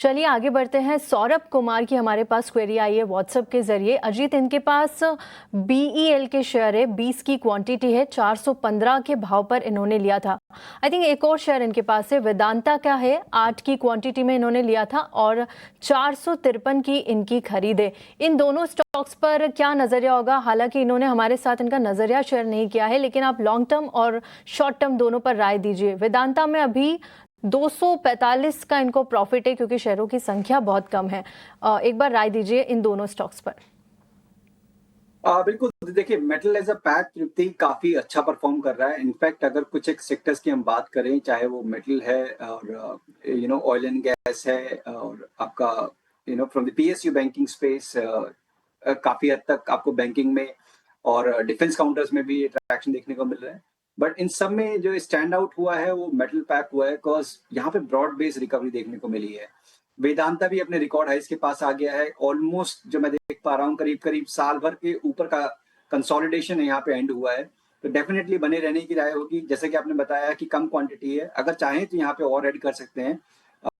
चलिए आगे बढ़ते हैं। सौरभ कुमार की हमारे पास क्वेरी आई है व्हाट्सएप के जरिए। अजीत, इनके पास बीईएल के शेयर है, 20 की क्वांटिटी है, 415 के भाव पर इन्होंने लिया था। आई थिंक एक और शेयर इनके पास है, वेदांता का है, 8 की क्वांटिटी में इन्होंने लिया था और 453 की इनकी खरीद है। इन दोनों स्टॉक्स पर क्या नजरिया होगा? हालांकि इन्होंने हमारे साथ इनका नजरिया शेयर नहीं किया है, लेकिन आप लॉन्ग टर्म और शॉर्ट टर्म दोनों पर राय दीजिए। वेदांता में अभी 245 का इनको प्रॉफिट है क्योंकि शेयरों की संख्या बहुत कम है। एक बार राय दीजिए इन दोनों स्टॉक्स पर। बिल्कुल, देखिए मेटल एज अ पैक तृप्ति काफी अच्छा परफॉर्म कर रहा है। इनफैक्ट अगर कुछ एक सेक्टर्स की हम बात करें, चाहे वो मेटल है और ऑयल एंड गैस है और आपका from the PSU banking space, काफी हद तक आपको बैंकिंग में और डिफेंस काउंटर्स में भी ट्रैक्शन देखने को मिल रहा है। बट इन सब में जो स्टैंड आउट हुआ है वो मेटल पैक हुआ है, बिकॉज यहाँ पे ब्रॉड बेस रिकवरी देखने को मिली है। वेदांता भी अपने रिकॉर्ड हाइस के पास आ गया है। ऑलमोस्ट जो मैं देख पा रहा हूँ, करीब करीब साल भर के ऊपर का कंसोलिडेशन यहाँ पे एंड हुआ है। तो डेफिनेटली बने रहने की राय होगी। जैसे कि आपने बताया कि कम क्वांटिटी है, अगर चाहें तो यहाँ पे और ऐड कर सकते हैं।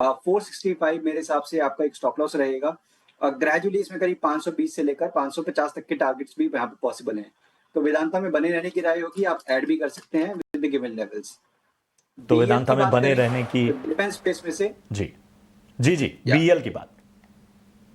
465 मेरे हिसाब से आपका एक स्टॉप लॉस रहेगा। ग्रेजुअली इसमें करीब 520 से लेकर 550 तक के टारगेट्स भी यहाँ पे पॉसिबल हैं। तो वेदांता में बने रहने की राय होगी, आप ऐड भी कर सकते हैं विद द गिवन लेवल्स। तो वेदांता में बने रहने की डिफेंस स्पेस में से जी जी जी बीएल की बात,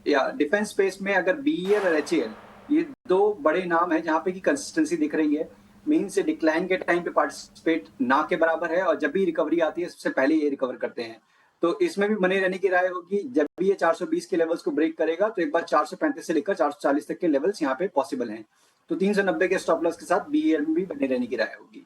या डिफेंस स्पेस में अगर बीईएल और एचएएल, ये दो बड़े नाम हैं जहाँ पे की कंसिस्टेंसी दिख रही है। मीन से डिक्लाइन के टाइम पे पार्टिसिपेट ना के बराबर है और जब भी रिकवरी आती है सबसे पहले ये रिकवर करते हैं। तो इसमें भी बने रहने की राय होगी। जब भी ये 420 के लेवल्स को ब्रेक करेगा तो एक बार 435 से लेकर 440 तक के लेवल्स यहाँ पे पॉसिबल हैं। तो 390 के स्टॉप लॉस के साथ बीईएल में भी बने रहने की राय होगी।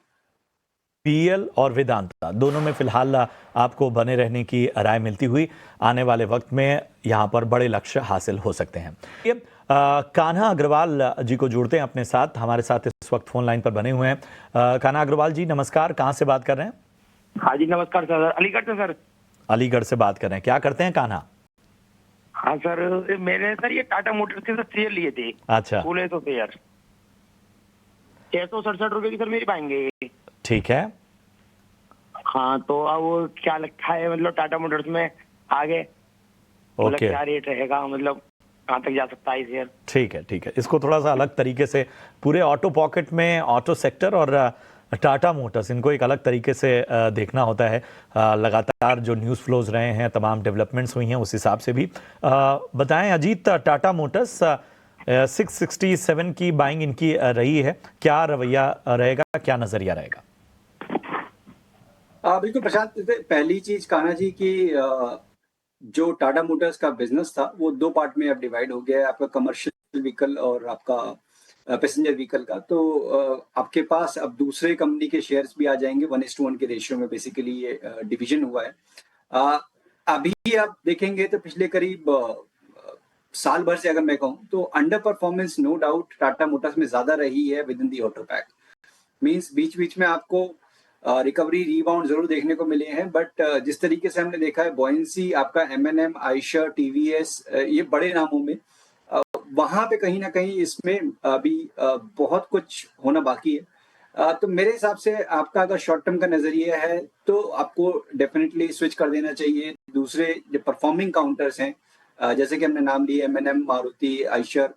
बीएल और वेदांता दोनों में फिलहाल आपको बने रहने की राय मिलती हुई आने वाले वक्त में यहाँ पर बड़े लक्ष्य हासिल हो सकते हैं। ये कान्हा अग्रवाल जी को जोड़ते हैं अपने साथ, हमारे साथ इस वक्त फोन लाइन पर बने हुए हैं। कान्हा अग्रवाल जी नमस्कार, कहाँ से बात कर रहे हैं? हाँ जी नमस्कार सर, अलीगढ़ से सर। अलीगढ़ से बात कर रहे हैं, क्या करते हैं कान्हा? हाँ सर, मैंने सर ये टाटा मोटर्स के शेयर लिए थे। अच्छा, 1600 शेयर, 667 रुपए की सर मेरी पाएंगे। ठीक है। हाँ तो अब क्या लगता है, मतलब टाटा मोटर्स में आगे मतलब ओके, क्या रेट रहेगा, मतलब कहाँ तक जा सकता है शेयर? ठीक है ठीक है। इसको थोड़ा सा अलग तरीके से, पूरे ऑटो पॉकेट में ऑटो सेक्टर और टाटा मोटर्स, इनको एक अलग तरीके से देखना होता है। लगातार जो न्यूज़ फ्लोज रहे हैं, तमाम डेवलपमेंट्स हुई हैं, उस हिसाब से भी बताएं अजीत। टाटा मोटर्स 667 की बाइंग इनकी रही है, क्या रवैया रहेगा, क्या नजरिया रहेगा? बिल्कुल प्रशांत, पहली चीज कान्हा जी की, जो टाटा मोटर्स का बिजनेस था वो दो पार्ट में अब डिवाइड हो गया है, आपका कमर्शियल व्हीकल और आपका पैसेंजर व्हीकल का। तो आपके पास अब दूसरे कंपनी के शेयर्स भी आ जाएंगे, 1:1 के रेशियो में बेसिकली ये डिवीजन हुआ है। अभी आप देखेंगे तो पिछले करीब साल भर से अगर मैं कहूँ तो under performance no doubt Tata Motors में ज्यादा रही है within the auto pack. Means बीच बीच में आपको रिकवरी रिबाउंड जरूर देखने को मिले हैं, बट जिस तरीके से हमने देखा है बॉयंसी आपका एमएनएम, आयशर, टीवीएस, ये बड़े नामों में, वहां पे कहीं ना कहीं इसमें अभी बहुत कुछ होना बाकी है। तो मेरे हिसाब से आपका अगर शॉर्ट टर्म का नजरिया है तो आपको डेफिनेटली स्विच कर देना चाहिए दूसरे जो परफॉर्मिंग काउंटर्स हैं, जैसे कि हमने नाम लिए एमएनएम, मारुति, आयशर,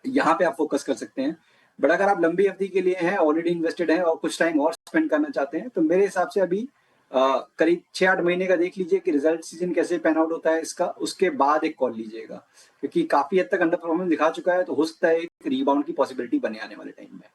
यहाँ पे आप फोकस कर सकते हैं। बट अगर आप लंबी अवधि के लिए हैं, ऑलरेडी इन्वेस्टेड हैं और कुछ टाइम और स्पेंड करना चाहते हैं, तो मेरे हिसाब से अभी करीब 6-8 महीने का देख लीजिए कि रिजल्ट सीजन कैसे पैन आउट होता है इसका, उसके बाद एक कॉल लीजिएगा, क्योंकि काफी हद तक अंडर परफॉर्मेंस दिखा चुका है। तो हो सकता है एक रीबाउंड की पॉसिबिलिटी बने आने वाले टाइम में।